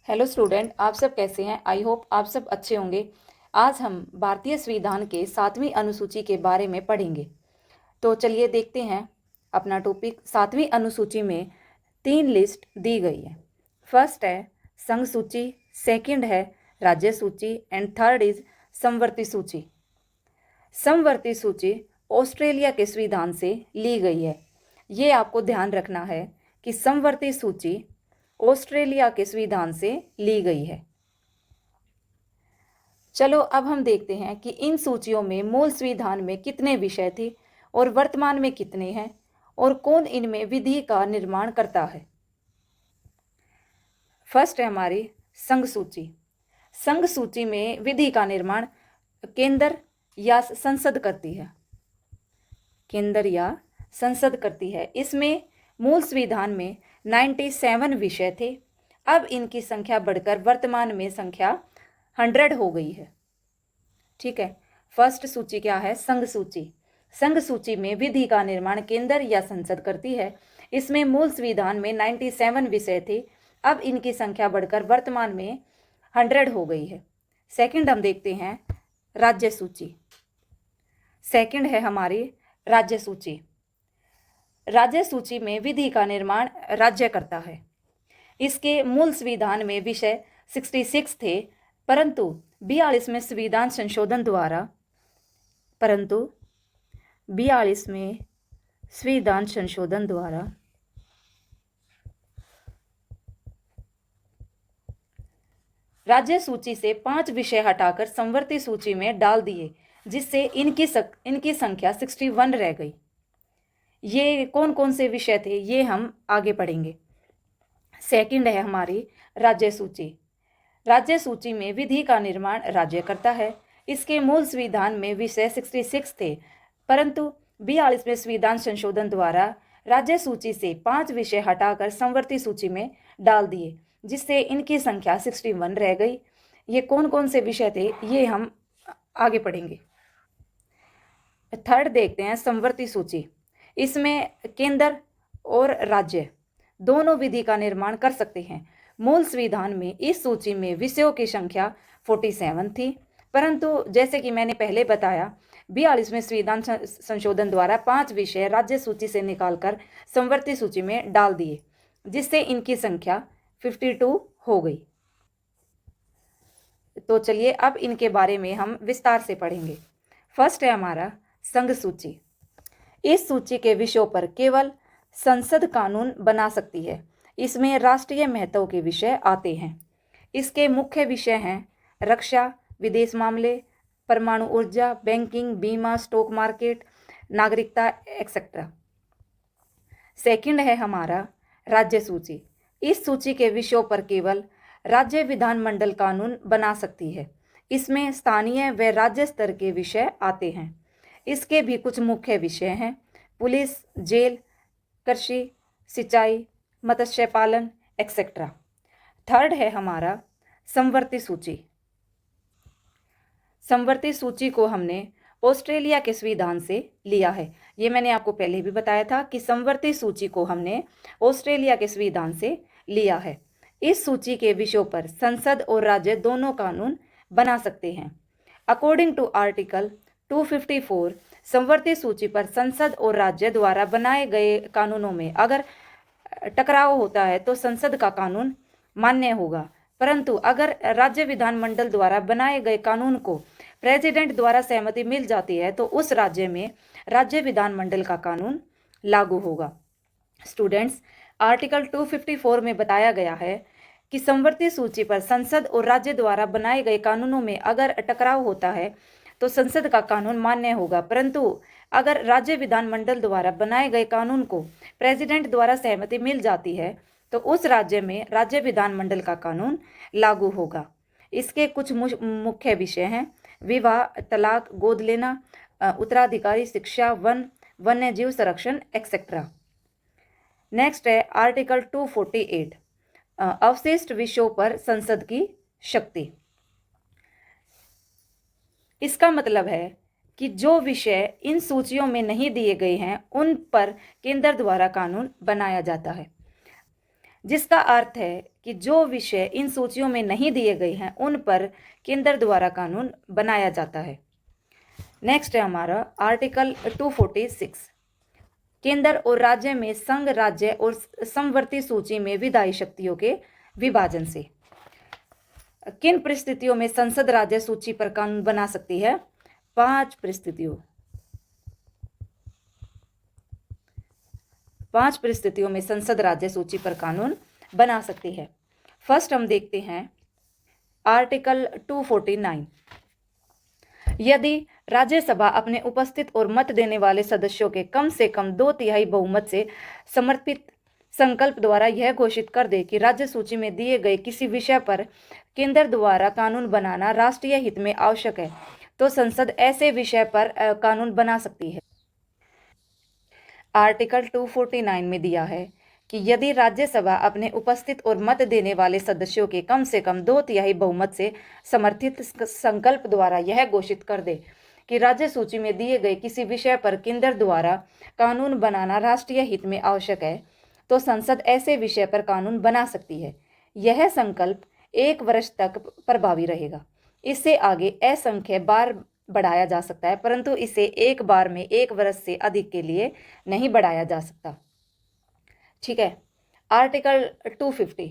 Hello student, आप सब कैसे हैं। आई होप आप सब अच्छे होंगे। आज हम भारतीय संविधान के 7वीं अनुसूची के बारे में पढ़ेंगे। तो चलिए देखते हैं अपना टॉपिक। 7वीं अनुसूची में 3 लिस्ट दी गई है। फर्स्ट है संघ सूची, सेकंड है राज्य सूची एंड थर्ड इज समवर्ती सूची। समवर्ती सूची ऑस्ट्रेलिया के संविधान से ली गई है। ये आपको ध्यान रखना है कि समवर्ती सूची ऑस्ट्रेलिया के संविधान से ली गई है। चलो अब हम देखते हैं कि इन सूचियों में मूल संविधान में कितने विषय थे और वर्तमान में कितने हैं और कौन इनमें विधि का निर्माण करता है। फर्स्ट है हमारी संघ सूची। संघ सूची में विधि का निर्माण केंद्र या संसद करती है। केंद्र या संसद करती है। इसमें मूल संविधान में 97 विषय थे। अब इनकी संख्या बढ़कर वर्तमान में संख्या 100 हो गई है। ठीक है। फर्स्ट सूची क्या है? संघ सूची। संघ सूची में विधि का निर्माण केंद्र या संसद करती है। इसमें मूल संविधान में 97 विषय थे। अब इनकी संख्या बढ़कर वर्तमान में 100 हो गई है। सेकंड हम देखते हैं राज्य सूची। सेकंड है हमारी राज्य सूची। राज्य सूची में विधि का निर्माण राज्य करता है। इसके मूल संविधान में विषय 66 थे, परंतु 42 में संविधान संशोधन द्वारा राज्य सूची से 5 विषय हटाकर समवर्ती सूची में डाल दिए, जिससे इनकी संख्या 61 रह गई। ये कौन कौन से विषय थे ये हम आगे पढ़ेंगे। सेकंड है हमारी राज्य सूची। राज्य सूची में विधि का निर्माण राज्य करता है। इसके मूल संविधान में विषय 66 थे, परंतु 42 में संविधान संशोधन द्वारा राज्य सूची से 5 विषय हटाकर समवर्ती सूची में डाल दिए, जिससे इनकी संख्या 61 रह गई। ये कौन कौन से विषय थे ये हम आगे पढ़ेंगे। थर्ड देखते हैं समवर्ती सूची। इसमें केंद्र और राज्य दोनों विधि का निर्माण कर सकते हैं। मूल संविधान में इस सूची में विषयों की संख्या 47 थी, परंतु जैसे कि मैंने पहले बताया 42वें संविधान संशोधन द्वारा 5 विषय राज्य सूची से निकालकर समवर्ती सूची में डाल दिए, जिससे इनकी संख्या 52 हो गई। तो चलिए अब इनके बारे में हम विस्तार से पढ़ेंगे। फर्स्ट है हमारा संघ सूची। इस सूची के विषयों पर केवल संसद कानून बना सकती है। इसमें राष्ट्रीय महत्व के विषय आते हैं। इसके मुख्य विषय हैं रक्षा, विदेश मामले, परमाणु ऊर्जा, बैंकिंग, बीमा, स्टॉक मार्केट, नागरिकता एक्सेट्रा। सेकंड है हमारा राज्य सूची। इस सूची के विषयों पर केवल राज्य विधानमंडल कानून बना सकती है। इसमें स्थानीय व राज्य स्तर के विषय आते हैं। इसके भी कुछ मुख्य विषय हैं पुलिस, जेल, कृषि, सिंचाई, मत्स्य पालन एक्सेट्रा। थर्ड है हमारा समवर्ती सूची। समवर्ती सूची को हमने ऑस्ट्रेलिया के संविधान से लिया है। ये मैंने आपको पहले भी बताया था कि समवर्ती सूची को हमने ऑस्ट्रेलिया के संविधान से लिया है। इस सूची के विषयों पर संसद और राज्य दोनों कानून बना सकते हैं। अकॉर्डिंग टू आर्टिकल 254 समवर्ती सूची पर संसद और राज्य द्वारा बनाए गए कानूनों में अगर टकराव होता है तो संसद का कानून मान्य होगा, परंतु अगर राज्य विधानमंडल द्वारा बनाए गए कानून को प्रेसिडेंट द्वारा सहमति मिल जाती है तो उस राज्य में राज्य विधानमंडल का कानून लागू होगा। स्टूडेंट्स, आर्टिकल 254 में बताया गया है कि समवर्ती सूची पर संसद और राज्य द्वारा बनाए गए कानूनों में अगर टकराव होता है तो संसद का कानून मान्य होगा, परंतु अगर राज्य विधानमंडल द्वारा बनाए गए कानून को प्रेसिडेंट द्वारा सहमति मिल जाती है तो उस राज्य में राज्य विधानमंडल का कानून लागू होगा। इसके कुछ मुख्य विषय हैं विवाह, तलाक, गोद लेना, उत्तराधिकारी, शिक्षा, वन्य जीव संरक्षण एक्सेट्रा। नेक्स्ट है आर्टिकल 248 अवशिष्ट विषयों पर संसद की शक्ति। इसका मतलब है कि जो विषय इन सूचियों में नहीं दिए गए हैं उन पर केंद्र द्वारा कानून बनाया जाता है। जिसका अर्थ है कि जो विषय इन सूचियों में नहीं दिए गए हैं उन पर केंद्र द्वारा कानून बनाया जाता है। नेक्स्ट है हमारा आर्टिकल 246, केंद्र और राज्य में संघ राज्य और समवर्ती सूची में विधायी शक्तियों के विभाजन से किन परिस्थितियों में संसद राज्य सूची पर कानून बना सकती है? 5 परिस्थितियों में संसद राज्य सूची पर कानून बना सकती है। फर्स्ट हम देखते हैं आर्टिकल 249, यदि राज्यसभा अपने उपस्थित और मत देने वाले सदस्यों के कम से कम 2/3 बहुमत से समर्पित संकल्प द्वारा यह घोषित कर दे कि राज्य सूची में दिए गए किसी विषय पर केंद्र द्वारा कानून बनाना राष्ट्रीय हित में आवश्यक है, तो संसद ऐसे विषय पर कानून बना सकती है। आर्टिकल 249 में दिया है कि यदि राज्यसभा अपने उपस्थित और मत देने वाले सदस्यों के कम से कम 2/3 बहुमत से समर्थित संकल्प द्वारा यह घोषित कर दे कि राज्य सूची में दिए गए किसी विषय पर केंद्र द्वारा कानून बनाना राष्ट्रीय हित में आवश्यक है, तो संसद ऐसे विषय पर कानून बना सकती है। यह संकल्प 1 वर्ष तक प्रभावी रहेगा। इससे आगे असंख्य बार बढ़ाया जा सकता है, परंतु इसे एक बार में 1 वर्ष से अधिक के लिए नहीं बढ़ाया जा सकता। ठीक है। आर्टिकल 250,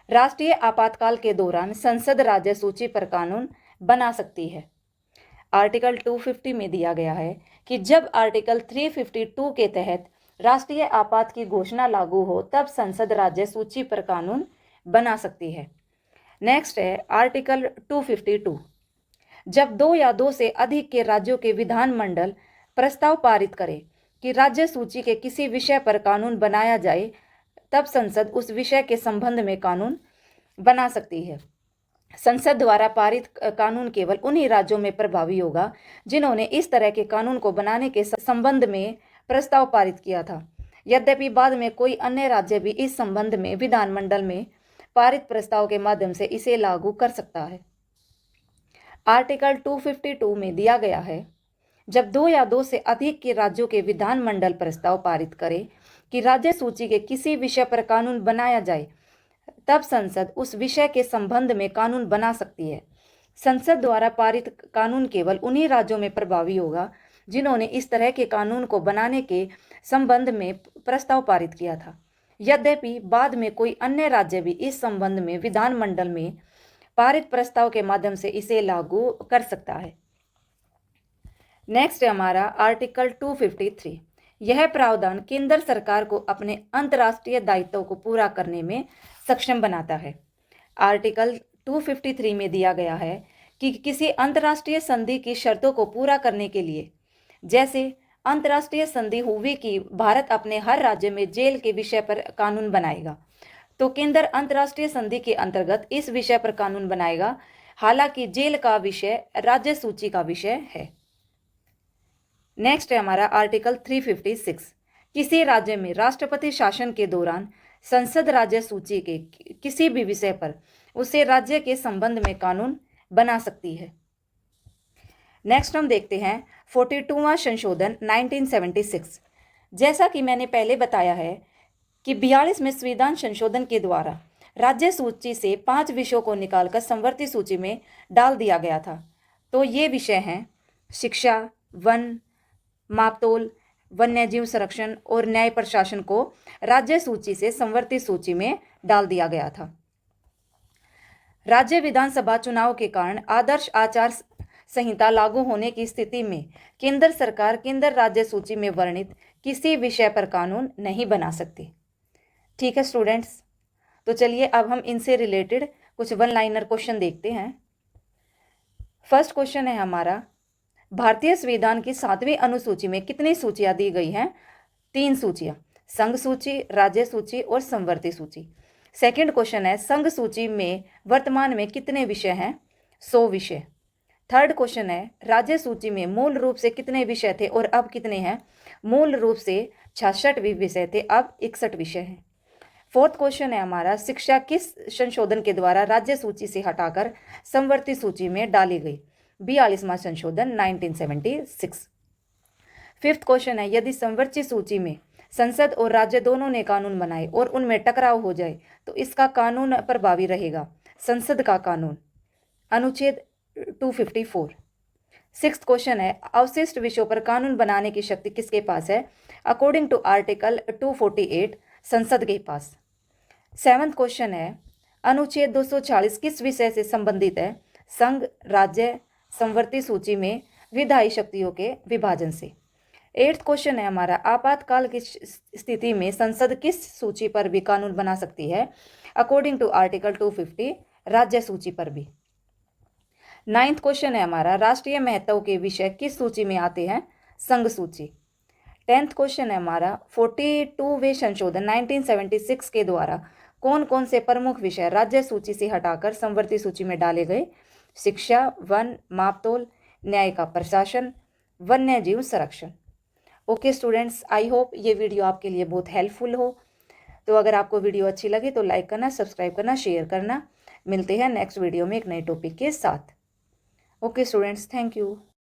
राष्ट्रीय आपातकाल के दौरान संसद राज्य सूची पर कानून बना सकती है। आर्टिकल 250 में दिया गया है कि जब आर्टिकल 352 के तहत राष्ट्रीय आपात की घोषणा लागू हो तब संसद राज्य सूची पर कानून बना सकती है। नेक्स्ट है आर्टिकल 252, जब 2 या 2 से अधिक के राज्यों के विधानमंडल प्रस्ताव पारित करे कि राज्य सूची के किसी विषय पर कानून बनाया जाए, तब संसद उस विषय के संबंध में कानून बना सकती है। संसद द्वारा पारित कानून केवल उन्हीं राज्यों में प्रभावी होगा जिन्होंने इस तरह के कानून को बनाने के संबंध में प्रस्ताव पारित किया था। यद्यपि बाद में कोई अन्य राज्य भी इस संबंध में विधानमंडल में पारित प्रस्ताव के माध्यम से इसे लागू कर सकता है। आर्टिकल 252 में दिया गया है, जब 2 या 2 से अधिक के राज्यों के विधानमंडल प्रस्ताव पारित करे कि राज्य सूची के किसी विषय पर कानून बनाया जाए, तब संसद उस विषय के संबंध में कानून बना सकती है। संसद द्वारा पारित कानून केवल उन्हीं राज्यों में प्रभावी होगा जिन्होंने इस तरह के कानून को बनाने के संबंध में प्रस्ताव पारित किया था। यद्यपि बाद में कोई अन्य राज्य भी इस संबंध में विधानमंडल में पारित प्रस्ताव के माध्यम से इसे लागू कर सकता है। नेक्स्ट है हमारा आर्टिकल 253, यह प्रावधान केंद्र सरकार को अपने अंतर्राष्ट्रीय दायित्वों को पूरा करने में सक्षम बनाता है। आर्टिकल 253 में दिया गया है कि किसी अंतर्राष्ट्रीय संधि की शर्तों को पूरा करने के लिए, जैसे अंतर्राष्ट्रीय संधि हुई कि भारत अपने हर राज्य में जेल के विषय पर कानून बनाएगा, तो केंद्र अंतर्राष्ट्रीय संधि के अंतर्गत इस विषय पर कानून बनाएगा, हालांकि जेल का विषय राज्य सूची का विषय है। नेक्स्ट है हमारा आर्टिकल 356, किसी राज्य में राष्ट्रपति शासन के दौरान संसद राज्य सूची के किसी भी विषय पर उसे राज्य के संबंध में कानून बना सकती है। नेक्स्ट हम देखते हैं 42वां संशोधन 1976। जैसा कि मैंने पहले बताया है कि 42वें संविधान संशोधन के द्वारा राज्य सूची से 5 विषयों को निकालकर समवर्ती सूची में डाल दिया गया था। तो ये विषय हैं शिक्षा, वन, मापतोल, वन्यजीव संरक्षण और न्याय प्रशासन को राज्य सूची से समवर्ती सूची में डाल दिया गया था। राज्य विधानसभा चुनाव के कारण आदर्श आचार संहिता लागू होने की स्थिति में केंद्र सरकार केंद्र राज्य सूची में वर्णित किसी विषय पर कानून नहीं बना सकती। ठीक है स्टूडेंट्स, तो चलिए अब हम इनसे रिलेटेड कुछ वन लाइनर क्वेश्चन देखते हैं। फर्स्ट क्वेश्चन है हमारा, भारतीय संविधान की 7वीं अनुसूची में कितनी सूचियां दी गई हैं? 3 सूचियां, संघ सूची, राज्य सूची और समवर्ती सूची। सेकंड क्वेश्चन है, संघ सूची में वर्तमान में कितने विषय हैं? 100 विषय। थर्ड क्वेश्चन है, राज्य सूची में मूल रूप से कितने विषय थे और अब कितने हैं? मूल रूप से 66 विषय थे, अब 61 विषय हैं। फोर्थ क्वेश्चन है हमारा, शिक्षा किस संशोधन के द्वारा राज्य सूची से हटाकर समवर्ती सूची में डाली गई? 42वां संशोधन 1976। फिफ्थ क्वेश्चन है, यदि समवर्ती सूची में संसद और राज्य दोनों ने कानून बनाए और उनमें टकराव हो जाए तो इसका कानून प्रभावी रहेगा संसद का कानून, अनुच्छेद 254। सिक्स्थ क्वेश्चन है, अवशिष्ट विषयों पर कानून बनाने की शक्ति किसके पास है? अकॉर्डिंग टू आर्टिकल 248 संसद के पास। सेवंथ क्वेश्चन है, अनुच्छेद 240 किस विषय से संबंधित है? संघ, राज्य, संवर्ती सूची में विधायी शक्तियों के विभाजन से। एट्थ क्वेश्चन है हमारा, आपातकाल की स्थिति में संसद किस सूची पर भी कानून बना सकती है? अकॉर्डिंग टू आर्टिकल 250 राज्य सूची पर भी। नाइन्थ क्वेश्चन है हमारा, राष्ट्रीय महत्व के विषय किस सूची में आते हैं? संघ सूची। टेंथ क्वेश्चन है हमारा, 42वें संशोधन 1976 के द्वारा कौन कौन से प्रमुख विषय राज्य सूची से हटाकर संवर्ती सूची में डाले गए? शिक्षा, वन, मापतोल, न्याय का प्रशासन, वन्य जीव संरक्षण। ओके स्टूडेंट्स, आई होप ये वीडियो आपके लिए बहुत हेल्पफुल हो। तो अगर आपको वीडियो अच्छी लगे तो लाइक करना, सब्सक्राइब करना, शेयर करना। मिलते हैं नेक्स्ट वीडियो में एक नए टॉपिक के साथ। Okay students, thank you.